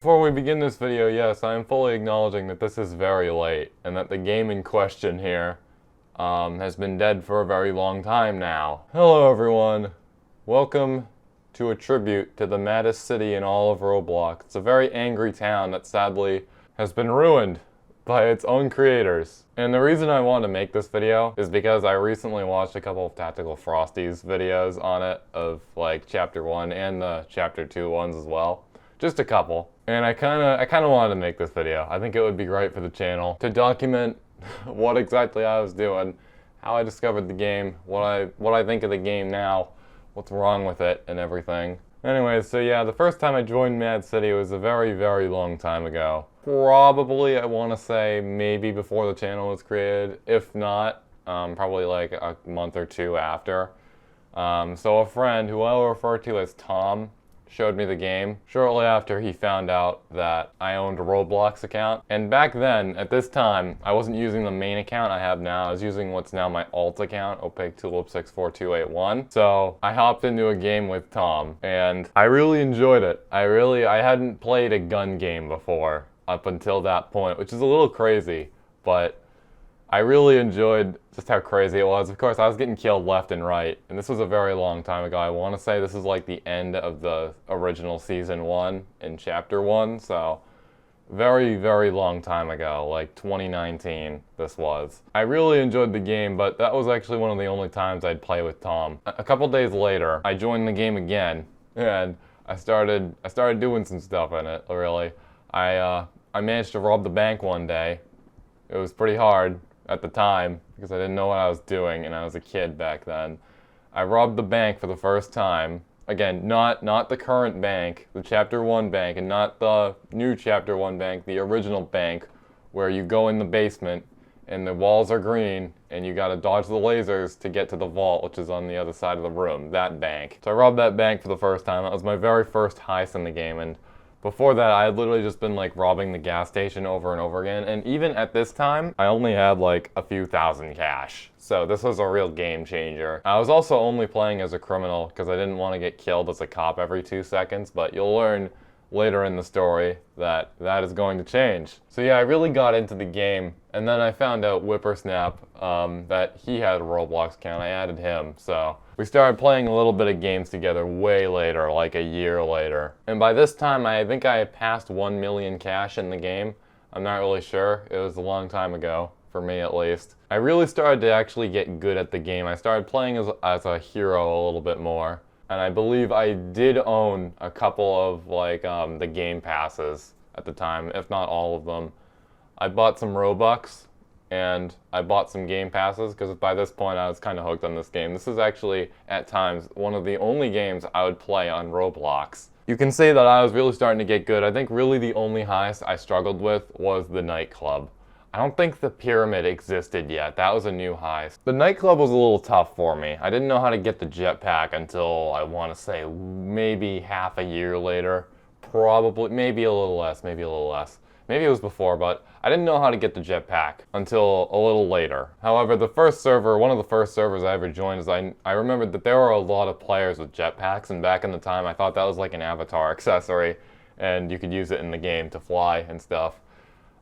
Before we begin this video, yes, I am fully acknowledging that this is very late, and that the game in question here has been dead for a very long time now. Hello everyone, welcome to a tribute to the maddest city in all of Roblox. It's a very angry town that sadly has been ruined by its own creators. And the reason I wanted to make this video is because I recently watched a couple of Tactical Frosties videos on it, of like Chapter 1 and the Chapter 2 ones as well. Just a couple. And I kinda wanted to make this video. I think it would be great for the channel to document what exactly I was doing, how I discovered the game, what I think of the game now, what's wrong with it, and everything. Anyways, so yeah, the first time I joined Mad City was a very, very long time ago. Probably, I want to say, maybe before the channel was created. If not, probably like a month or two after. So a friend, who I will refer to as Tom, showed me the game shortly after he found out that I owned a Roblox account. And back then, at this time, I wasn't using the main account I have now. I was using what's now my alt account, OpaqueTulip64281. So I hopped into a game with Tom, and I really enjoyed it. I hadn't played a gun game before up until that point, which is a little crazy, but I really enjoyed just how crazy it was. Of course, I was getting killed left and right, and this was a very long time ago. I want to say this is like the end of the original Season 1 in Chapter 1, so very, very long time ago, like 2019 this was. I really enjoyed the game, but that was actually one of the only times I'd play with Tom. A couple days later, I joined the game again, and I started doing some stuff in it, really. I managed to rob the bank one day. It was pretty hard at the time because I didn't know what I was doing, and I was a kid back then. I robbed the bank for the first time. Again, not the current bank, the Chapter 1 bank, and not the new Chapter 1 bank, the original bank where you go in the basement and the walls are green and you gotta dodge the lasers to get to the vault, which is on the other side of the room, that bank. So I robbed that bank for the first time. That was my very first heist in the game, and before that, I had literally just been like robbing the gas station over and over again, and even at this time, I only had like a few thousand cash. So this was a real game changer. I was also only playing as a criminal because I didn't want to get killed as a cop every 2 seconds, but you'll learn later in the story that that is going to change. So yeah, I really got into the game, and then I found out Whippersnap that he had a Roblox account. I added him, so we started playing a little bit of games together way later, like a year later. And by this time, I think I had passed 1 million cash in the game. I'm not really sure. It was a long time ago, for me at least. I really started to actually get good at the game. I started playing as a hero a little bit more. And I believe I did own a couple of like the game passes at the time, if not all of them. I bought some Robux and I bought some game passes because by this point I was kind of hooked on this game. This is actually, at times, one of the only games I would play on Roblox. You can say that I was really starting to get good. I think really the only heist I struggled with was the nightclub. I don't think the pyramid existed yet. That was a new heist. The nightclub was a little tough for me. I didn't know how to get the jetpack until, I want to say, maybe half a year later. Probably, maybe a little less, maybe a little less. Maybe it was before, but I didn't know how to get the jetpack until a little later. However, the first server, one of the first servers I ever joined, is I remembered that there were a lot of players with jetpacks, and back in the time I thought that was like an avatar accessory, and you could use it in the game to fly and stuff.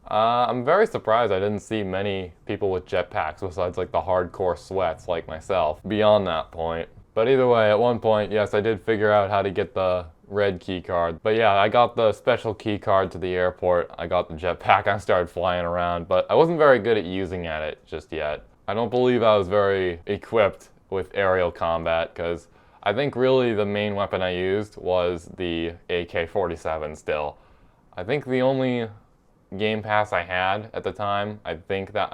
I'm very surprised I didn't see many people with jetpacks besides like the hardcore sweats like myself beyond that point. But either way, at one point, yes, I did figure out how to get the red key card. But yeah, I got the special key card to the airport. I got the jetpack. I started flying around, but I wasn't very good at using it just yet. I don't believe I was very equipped with aerial combat because I think really the main weapon I used was the AK-47 still. I think the only game pass I had at the time, I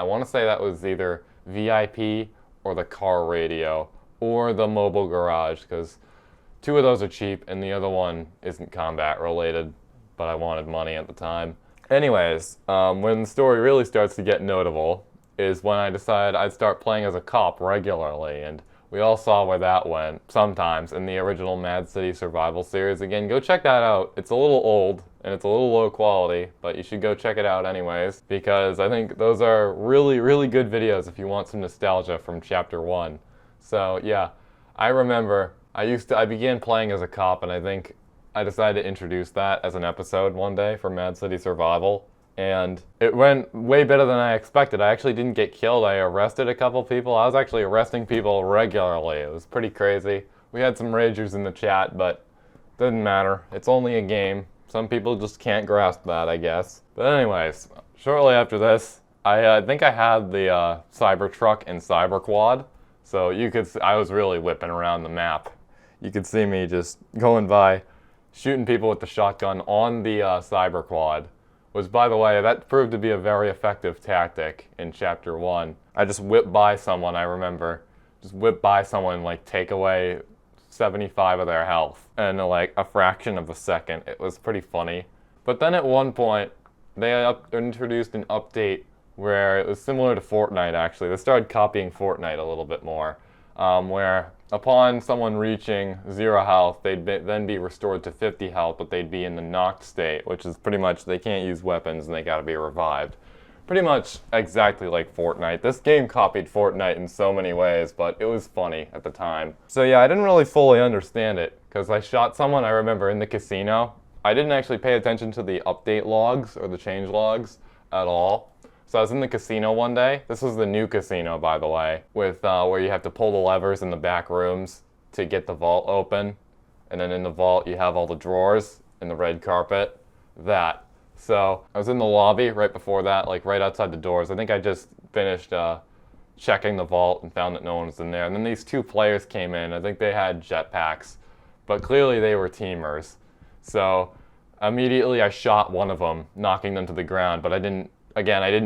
want to say that was either VIP or the car radio or the mobile garage, because 2 of those are cheap and the other one isn't combat related, but I wanted money at the time. Anyways, when the story really starts to get notable is when I decided I'd start playing as a cop regularly, and we all saw where that went sometimes in the original Mad City Survival series. Again, go check that out. It's a little old and it's a little low quality, but you should go check it out anyways, because I think those are really, really good videos if you want some nostalgia from Chapter 1. So yeah, I remember I began playing as a cop, and I think I decided to introduce that as an episode one day for Mad City Survival. And it went way better than I expected. I actually didn't get killed. I arrested a couple people. I was actually arresting people regularly. It was pretty crazy. We had some ragers in the chat, but it didn't matter. It's only a game. Some people just can't grasp that, I guess. But anyways, shortly after this, I think I had the Cybertruck and Cyberquad. So I was really whipping around the map. You could see me just going by, shooting people with the shotgun on the Cyberquad. Was, by the way, that proved to be a very effective tactic in Chapter 1. I just whipped by someone, I remember. Just whipped by someone and, like, take away 75 of their health in, like, a fraction of a second. It was pretty funny. But then at one point, they introduced an update where it was similar to Fortnite, actually. They started copying Fortnite a little bit more, where upon someone reaching 0 health, they'd then be restored to 50 health, but they'd be in the knocked state, which is pretty much they can't use weapons and they gotta be revived. Pretty much exactly like Fortnite. This game copied Fortnite in so many ways, but it was funny at the time. So yeah, I didn't really fully understand it, because I shot someone, I remember, in the casino. I didn't actually pay attention to the update logs or the change logs at all. So I was in the casino one day. This was the new casino, by the way, with where you have to pull the levers in the back rooms to get the vault open. And then in the vault, you have all the drawers and the red carpet. That. So I was in the lobby right before that, like right outside the doors. I think I just finished checking the vault and found that no one was in there. And then these 2 players came in. I think they had jetpacks, but clearly they were teamers. So immediately I shot one of them, knocking them to the ground, but I didn't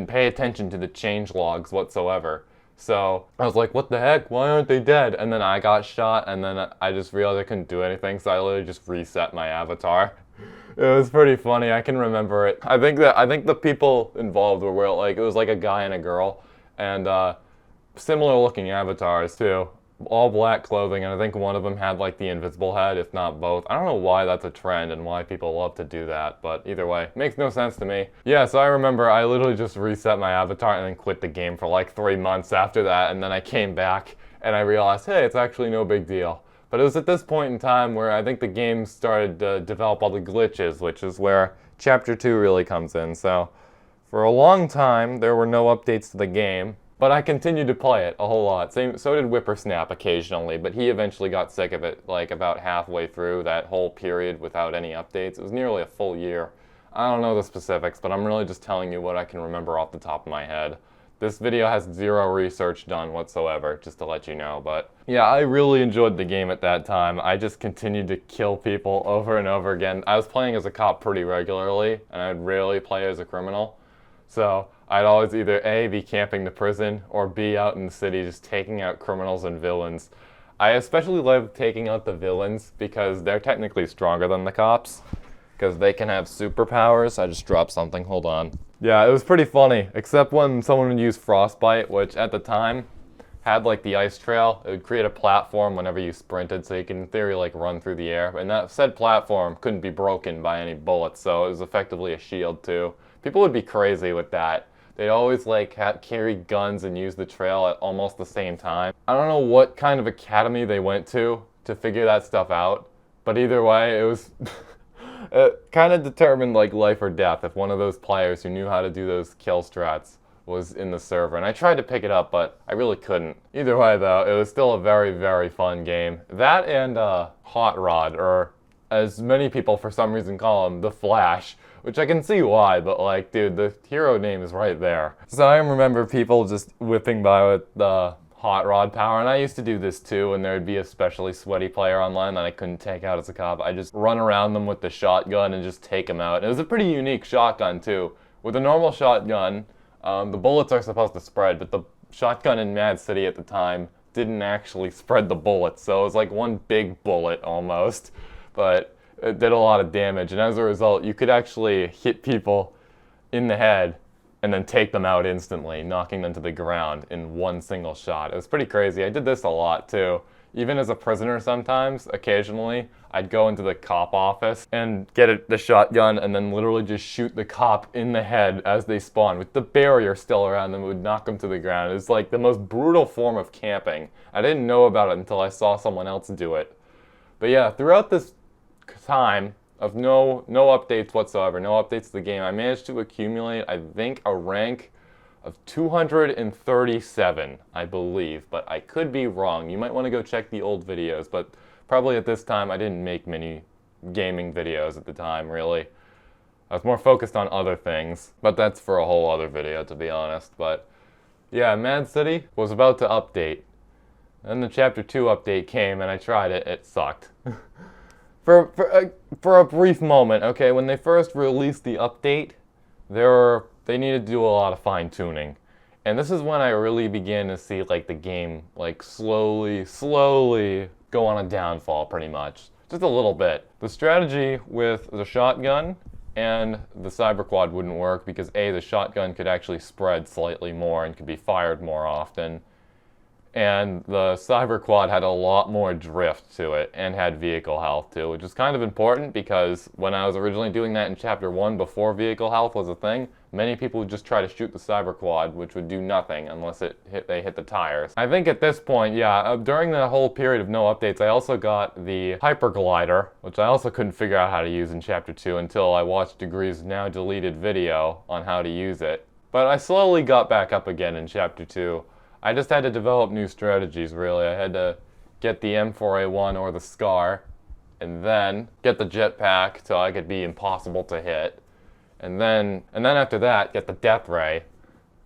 pay attention to the change logs whatsoever. So I was like, what the heck? Why aren't they dead? And then I got shot, and then I just realized I couldn't do anything, so I literally just reset my avatar. It was pretty funny. I can remember it. I think the people involved were like, it was like a guy and a girl, and similar looking avatars too. All black clothing, and I think one of them had like the invisible head, if not both. I don't know why that's a trend and why people love to do that, but either way, makes no sense to me. Yeah, so I remember I literally just reset my avatar and then quit the game for like 3 months after that, and then I came back and I realized, hey, it's actually no big deal. But it was at this point in time where I think the game started to develop all the glitches, which is where Chapter 2 really comes in. So for a long time, there were no updates to the game. But I continued to play it a whole lot. So did Whippersnap occasionally, but he eventually got sick of it, like about halfway through that whole period without any updates. It was nearly a full year. I don't know the specifics, but I'm really just telling you what I can remember off the top of my head. This video has 0 research done whatsoever, just to let you know, but yeah, I really enjoyed the game at that time. I just continued to kill people over and over again. I was playing as a cop pretty regularly, and I'd rarely play as a criminal. So I'd always either A, be camping the prison, or B, out in the city just taking out criminals and villains. I especially love taking out the villains because they're technically stronger than the cops, because they can have superpowers. I just dropped something, hold on. Yeah, it was pretty funny, except when someone would use Frostbite, which at the time had like the ice trail. It would create a platform whenever you sprinted, so you can in theory like run through the air. And that said platform couldn't be broken by any bullets, so it was effectively a shield too. People would be crazy with that. They'd always like carry guns and use the trail at almost the same time. I don't know what kind of academy they went to figure that stuff out, but either way, it was it kind of determined like life or death if one of those players who knew how to do those kill strats was in the server. And I tried to pick it up, but I really couldn't. Either way though, it was still a very, very fun game. That and Hot Rod, or as many people for some reason call him, The Flash. Which I can see why, but like, dude, the hero name is right there. So I remember people just whipping by with the hot rod power, and I used to do this too, and there'd be a especially sweaty player online that I couldn't take out as a cop. I just run around them with the shotgun and just take them out. It was a pretty unique shotgun too. With a normal shotgun, the bullets are supposed to spread, but the shotgun in Mad City at the time didn't actually spread the bullets, so it was like one big bullet almost. But it did a lot of damage, and as a result, you could actually hit people in the head and then take them out instantly, knocking them to the ground in one single shot. It was pretty crazy. I did this a lot too. Even as a prisoner sometimes, occasionally, I'd go into the cop office and get the shotgun and then literally just shoot the cop in the head as they spawn. With the barrier still around them, it would knock them to the ground. It was like the most brutal form of camping. I didn't know about it until I saw someone else do it. But yeah, throughout this time of no updates whatsoever, no updates to the game, I managed to accumulate, I think, a rank of 237, I believe, but I could be wrong. You might want to go check the old videos, but probably at this time I didn't make many gaming videos at the time, really. I was more focused on other things, but that's for a whole other video, to be honest. But yeah, Mad City was about to update. Then the Chapter 2 update came, and I tried it. It sucked. For a brief moment, okay, when they first released the update, they needed to do a lot of fine-tuning. And this is when I really began to see, like, the game, like, slowly go on a downfall, pretty much. Just a little bit. The strategy with the shotgun and the cyber quad wouldn't work because A, the shotgun could actually spread slightly more and could be fired more often. And the cyber quad had a lot more drift to it and had vehicle health too, which is kind of important because when I was originally doing that in Chapter 1 before vehicle health was a thing, many people would just try to shoot the cyber quad, which would do nothing unless they hit the tires. I think at this point, yeah, during the whole period of no updates, I also got the hyper glider, which I also couldn't figure out how to use in Chapter 2 until I watched Degree's now deleted video on how to use it. But I slowly got back up again in Chapter 2. I just had to develop new strategies, really. I had to get the M4A1 or the SCAR, and then get the jetpack till I could be impossible to hit. And then after that, get the death ray.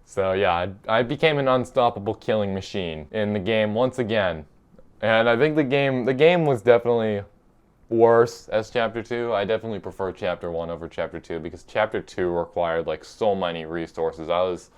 So yeah, I became an unstoppable killing machine in the game once again. And I think the game was definitely worse as Chapter 2. I definitely prefer Chapter 1 over Chapter 2 because Chapter 2 required like so many resources. I was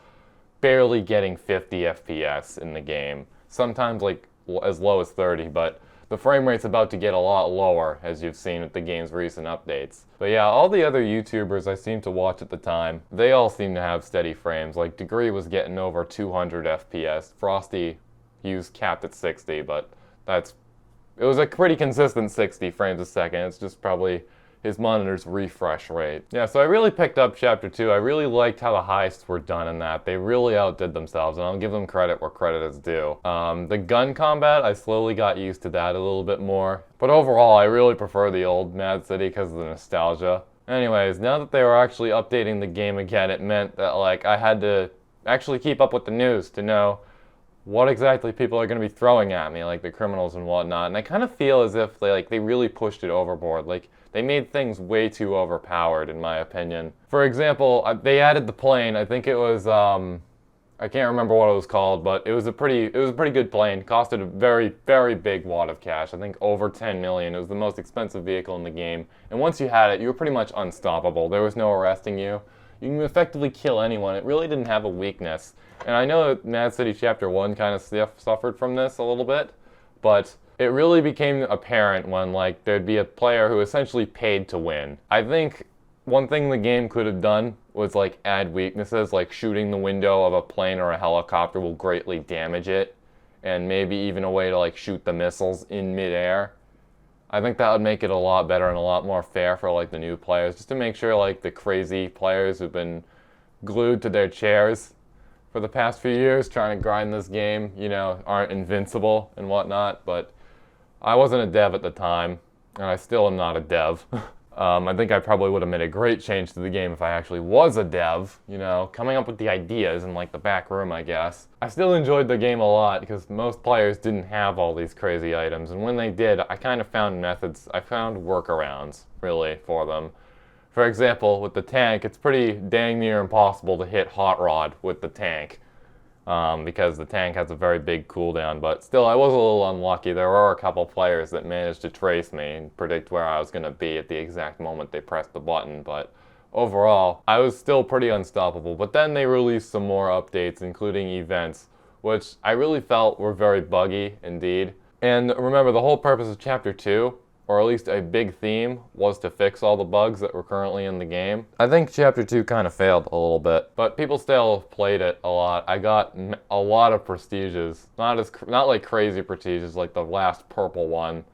barely getting 50 FPS in the game. Sometimes like as low as 30, but the frame rate's about to get a lot lower, as you've seen with the game's recent updates. But yeah, all the other YouTubers I seemed to watch at the time, they all seem to have steady frames. Like Degree was getting over 200 FPS. Frosty, he was capped at 60, but it was a pretty consistent 60 frames a second. It's just probably his monitor's refresh rate. Yeah, so I really picked up Chapter 2. I really liked how the heists were done in that. They really outdid themselves, and I'll give them credit where credit is due. The gun combat, I slowly got used to that a little bit more. But overall, I really prefer the old Mad City because of the nostalgia. Anyways, now that they were actually updating the game again, it meant that like I had to actually keep up with the news to know what exactly people are going to be throwing at me, like the criminals and whatnot. And I kind of feel as if they really pushed it overboard. Like, they made things way too overpowered, in my opinion. For example, they added the plane. I think it was, I can't remember what it was called, but it was a pretty good plane. Costed a very, very big wad of cash. I think over 10 million. It was the most expensive vehicle in the game. And once you had it, you were pretty much unstoppable. There was no arresting you. You can effectively kill anyone. It really didn't have a weakness. And I know that Mad City Chapter 1 kind of suffered from this a little bit, but it really became apparent when like there'd be a player who essentially paid to win. I think one thing the game could have done was like add weaknesses, like shooting the window of a plane or a helicopter will greatly damage it, and maybe even a way to like shoot the missiles in midair. I think that would make it a lot better and a lot more fair for like the new players, just to make sure like the crazy players who've been glued to their chairs for the past few years trying to grind this game, you know, aren't invincible and whatnot. But I wasn't a dev at the time, and I still am not a dev. I think I probably would have made a great change to the game if I actually was a dev, you know, coming up with the ideas in like the back room, I guess. I still enjoyed the game a lot because most players didn't have all these crazy items, and when they did, I kind of found methods, I found workarounds, really, for them. For example, with the tank, it's pretty dang near impossible to hit Hot Rod with the tank. Because the tank has a very big cooldown, but still I was a little unlucky. There were a couple players that managed to trace me and predict where I was going to be at the exact moment they pressed the button, but overall I was still pretty unstoppable. But then they released some more updates, including events, which I really felt were very buggy indeed. And remember, the whole purpose of Chapter 2, or at least a big theme, was to fix all the bugs that were currently in the game. I think Chapter 2 kind of failed a little bit, but people still played it a lot. I got a lot of prestiges, not like crazy prestiges like the last purple one,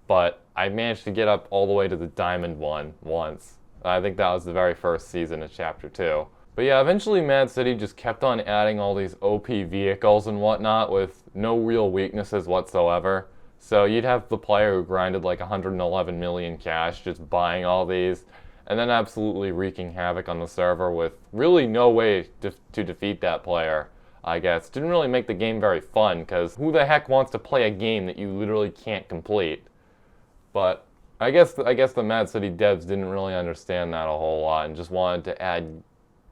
but I managed to get up all the way to the diamond one once. I think that was the very first season of Chapter 2. But yeah, eventually Mad City just kept on adding all these OP vehicles and whatnot with no real weaknesses whatsoever. So you'd have the player who grinded like 111 million cash just buying all these, and then absolutely wreaking havoc on the server with really no way to defeat that player, I guess. Didn't really make the game very fun, because who the heck wants to play a game that you literally can't complete? But I guess the Mad City devs didn't really understand that a whole lot and just wanted to add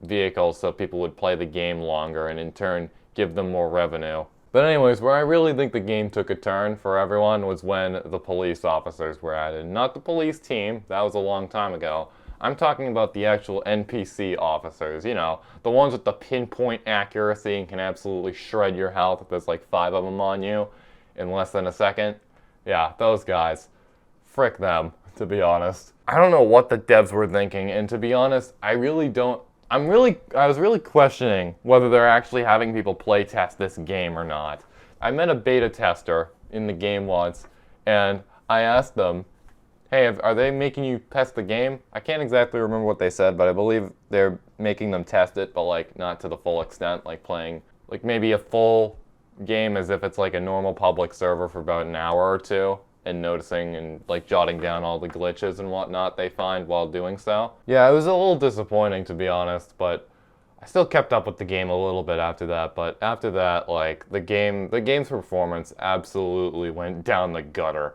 vehicles so people would play the game longer and in turn give them more revenue. But anyways, where I really think the game took a turn for everyone was when the police officers were added. Not the police team, that was a long time ago. I'm talking about the actual NPC officers, you know, the ones with the pinpoint accuracy and can absolutely shred your health if there's like 5 of them on you in less than a second. Yeah, those guys. Frick them, to be honest. I don't know what the devs were thinking, and to be honest, I was really questioning whether they're actually having people play test this game or not. I met a beta tester in the game once, and I asked them, hey, are they making you test the game? I can't exactly remember what they said, but I believe they're making them test it, but like not to the full extent, like playing like maybe a full game as if it's like a normal public server for about an hour or two, and noticing and like jotting down all the glitches and whatnot they find while doing so. Yeah, it was a little disappointing, to be honest, but I still kept up with the game a little bit after that. But after that, like the game's performance absolutely went down the gutter.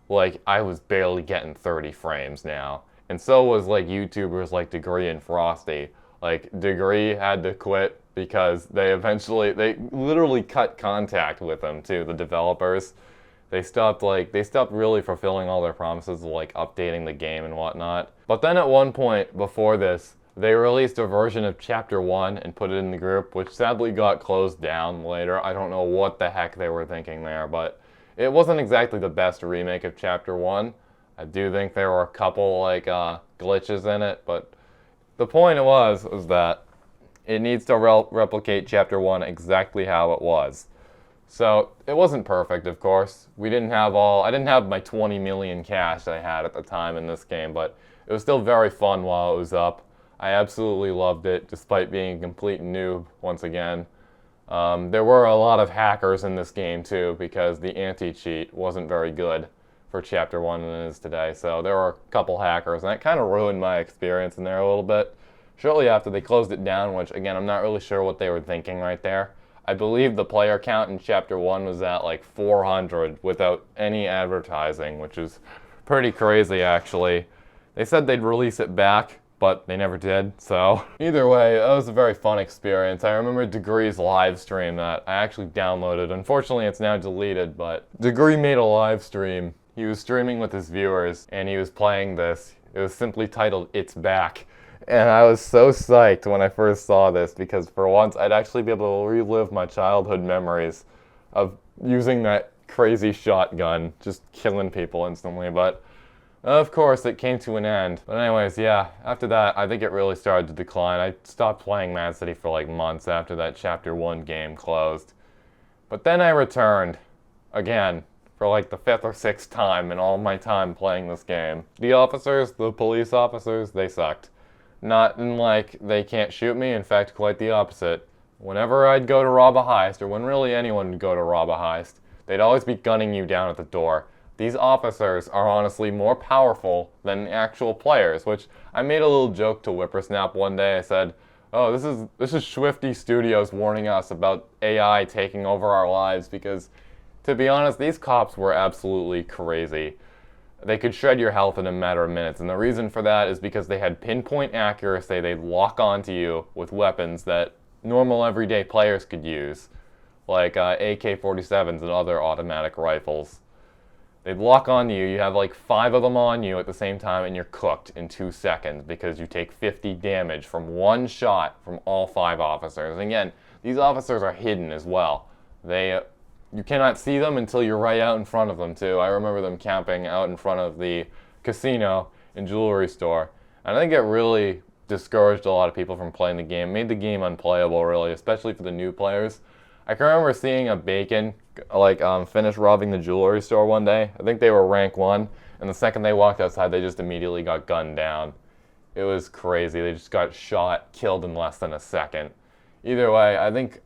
Like I was barely getting 30 frames now, and so was like YouTubers like Degree and Frosty. Like Degree had to quit because they literally cut contact with them too, the developers. They stopped really fulfilling all their promises of like updating the game and whatnot. But then at one point before this, they released a version of Chapter 1 and put it in the group, which sadly got closed down later. I don't know what the heck they were thinking there, but it wasn't exactly the best remake of Chapter 1. I do think there were a couple like glitches in it, but the point was that it needs to replicate Chapter 1 exactly how it was. So it wasn't perfect, of course. I didn't have my 20 million cash I had at the time in this game, but it was still very fun while it was up. I absolutely loved it, despite being a complete noob once again. There were a lot of hackers in this game too, because the anti-cheat wasn't very good for Chapter 1 than it is today. So there were a couple hackers, and that kind of ruined my experience in there a little bit. Shortly after, they closed it down, which again, I'm not really sure what they were thinking right there. I believe the player count in Chapter 1 was at like 400 without any advertising, which is pretty crazy actually. They said they'd release it back, but they never did, so. Either way, that was a very fun experience. I remember Degree's live stream that I actually downloaded. Unfortunately, it's now deleted, but Degree made a live stream. He was streaming with his viewers, and he was playing this. It was simply titled, It's Back. And I was so psyched when I first saw this, because for once I'd actually be able to relive my childhood memories of using that crazy shotgun, just killing people instantly. But of course it came to an end. But anyways, yeah, after that I think it really started to decline. I stopped playing Mad City for like months after that Chapter 1 game closed. But then I returned again for like the 5th or 6th time in all my time playing this game. The police officers, they sucked. Not in like they can't shoot me, in fact quite the opposite. Whenever I'd go to rob a heist, or when really anyone would go to rob a heist, they'd always be gunning you down at the door. These officers are honestly more powerful than the actual players, which I made a little joke to Whippersnap one day. I said, oh, this is Swifty Studios warning us about AI taking over our lives, because to be honest, these cops were absolutely crazy. They could shred your health in a matter of minutes, and the reason for that is because they had pinpoint accuracy. They'd lock onto you with weapons that normal everyday players could use, like AK-47s and other automatic rifles. They'd lock onto you, you have like 5 of them on you at the same time, and you're cooked in 2 seconds because you take 50 damage from one shot from all 5 officers. And again, these officers are hidden as well. You cannot see them until you're right out in front of them too. I remember them camping out in front of the casino and jewelry store. And I think it really discouraged a lot of people from playing the game. Made the game unplayable really, especially for the new players. I can remember seeing a Bacon finish robbing the jewelry store one day. I think they were rank 1, and the second they walked outside they just immediately got gunned down. It was crazy. They just got shot, killed in less than a second. Either way, I think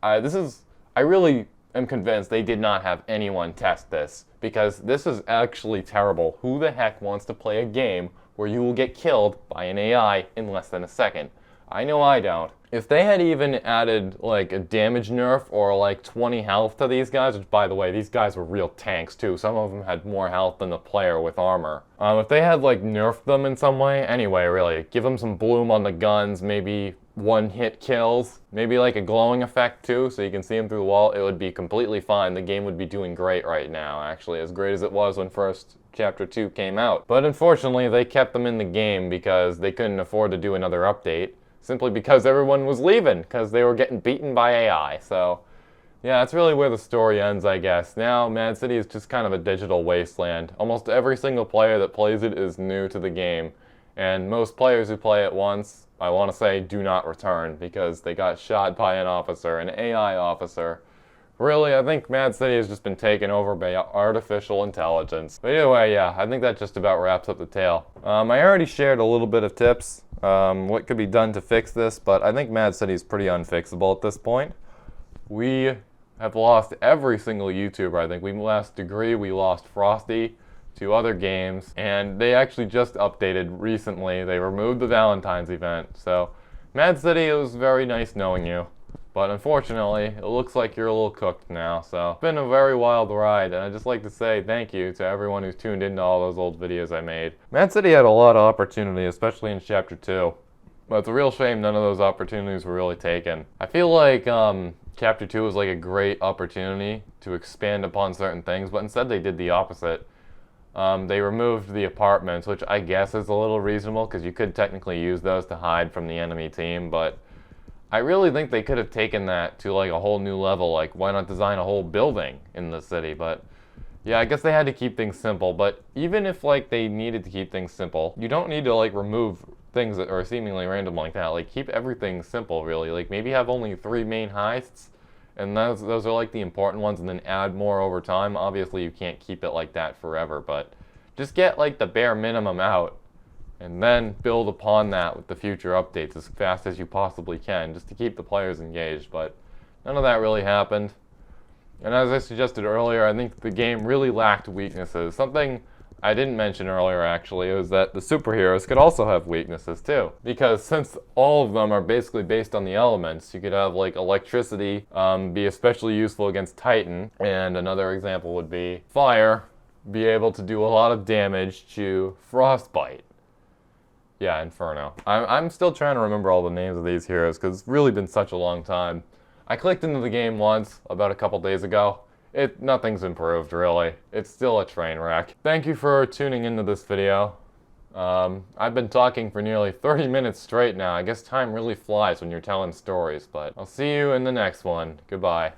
am convinced they did not have anyone test this, because this is actually terrible. Who the heck wants to play a game where you will get killed by an AI in less than a second? I know I don't. If they had even added like a damage nerf or like 20 health to these guys, which by the way, these guys were real tanks too. Some of them had more health than the player with armor. If they had like nerfed them in some way, anyway, really, give them some bloom on the guns, maybe one-hit kills, maybe like a glowing effect too, so you can see them through the wall, it would be completely fine. The game would be doing great right now, actually, as great as it was when first Chapter 2 came out. But unfortunately, they kept them in the game because they couldn't afford to do another update, simply because everyone was leaving, because they were getting beaten by AI. So, yeah, that's really where the story ends, I guess. Now, Mad City is just kind of a digital wasteland. Almost every single player that plays it is new to the game, and most players who play it once, I want to say, do not return, because they got shot by an officer, an AI officer. Really, I think Mad City has just been taken over by artificial intelligence. But either way, yeah, I think that just about wraps up the tale. I already shared a little bit of tips, what could be done to fix this, but I think Mad City is pretty unfixable at this point. We have lost every single YouTuber. I think we lost Degree, we lost Frosty to other games, and they actually just updated recently. They removed the Valentine's event. So, Mad City, it was very nice knowing you. But unfortunately, it looks like you're a little cooked now, so it's been a very wild ride, and I'd just like to say thank you to everyone who's tuned into all those old videos I made. Mad City had a lot of opportunity, especially in Chapter 2, but it's a real shame none of those opportunities were really taken. I feel like Chapter 2 was like a great opportunity to expand upon certain things, but instead they did the opposite. They removed the apartments, which I guess is a little reasonable, because you could technically use those to hide from the enemy team, but I really think they could have taken that to like a whole new level. Like, why not design a whole building in the city? But yeah, I guess they had to keep things simple. But even if like they needed to keep things simple, you don't need to like remove things that are seemingly random like that. Like, keep everything simple, really. Like, maybe have only 3 main heists, and those are like the important ones, and then add more over time. Obviously, you can't keep it like that forever, but just get like the bare minimum out, and then build upon that with the future updates as fast as you possibly can, just to keep the players engaged. But none of that really happened. And as I suggested earlier, I think the game really lacked weaknesses. Something I didn't mention earlier, actually, was that the superheroes could also have weaknesses too. Because since all of them are basically based on the elements, you could have like electricity be especially useful against Titan, and another example would be fire be able to do a lot of damage to Frostbite. Yeah, Inferno. I'm still trying to remember all the names of these heroes, because it's really been such a long time. I clicked into the game once, about a couple days ago. Nothing's improved, really. It's still a train wreck. Thank you for tuning into this video. I've been talking for nearly 30 minutes straight now. I guess time really flies when you're telling stories, but I'll see you in the next one. Goodbye.